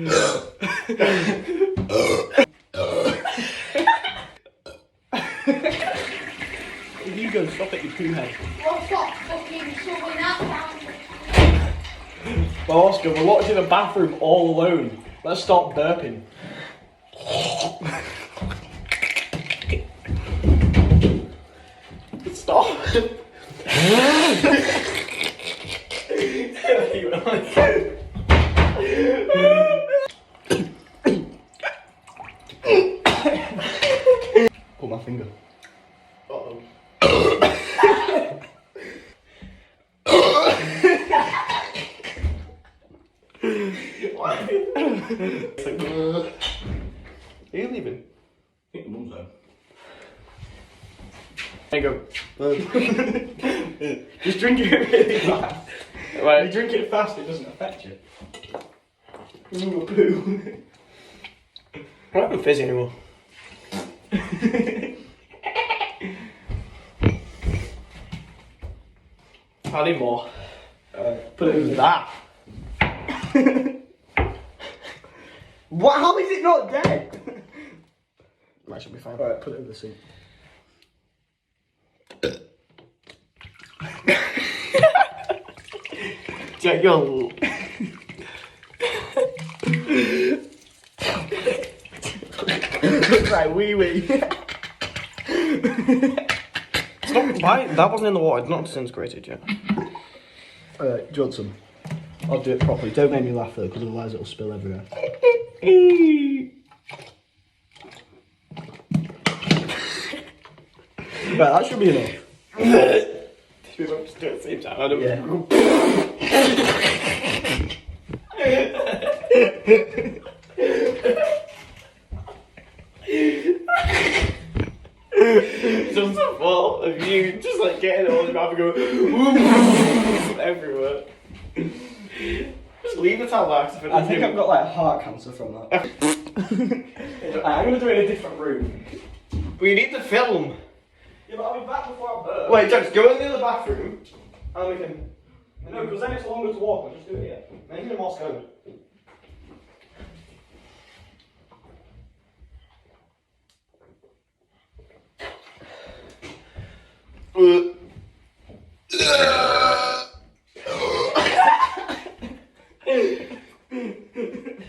You go, stop it, you poo head. Well, stop fucking shoving that down. Well, Oscar, we're locked in a bathroom all alone. Let's stop burping. Stop. Pull my finger. Uh-oh. What? Are you leaving? I think the mum's home. There you go. Just drink it really fast. Right. You drink it fast, it doesn't affect you. Ooh, poo. I don't fizz anymore. I need more. Put it in that. What? How is it not dead? That should be fine. Alright, put it in the sink. Yo. Looks like wee wee. Why? That wasn't in the water. It's not disintegrated yet. Do you want some? I'll do it properly. Don't make me laugh though, because otherwise it'll spill everywhere. Right, that should be enough. Should we just do it at the same time? I don't know. It's just the fault of you just like getting all the mouth and going everywhere. Just leave the towel back. I think I've got like heart cancer from that. I'm gonna do it in a different room. We need to film. Yeah, but I'll be back before I burn. Wait, just go in the other bathroom and we can. No, because then it's longer to walk. We'll just do it here. Maybe the Morse code. I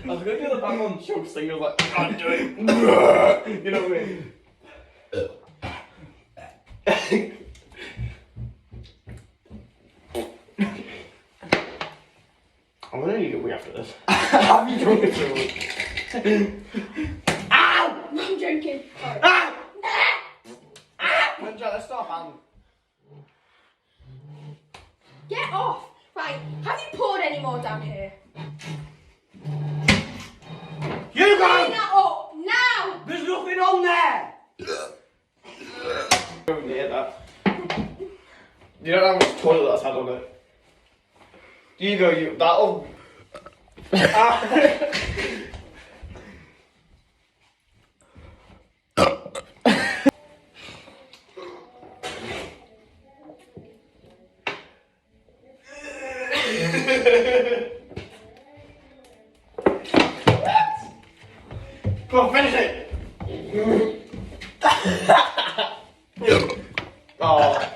was going to do the bang on chokes thing, I was like, I can't do it. You know what I mean? I'm gonna need a wee after this. Have you drunk it so much? Ow! I'm joking. Sorry. Ah! Let's stop, Get off! Right, have you poured any more down here? You Clean go! that up now! There's nothing on there! Go near that. You don't know how much toilet that's had on it. You go, that'll... Come on, finish it! Oh.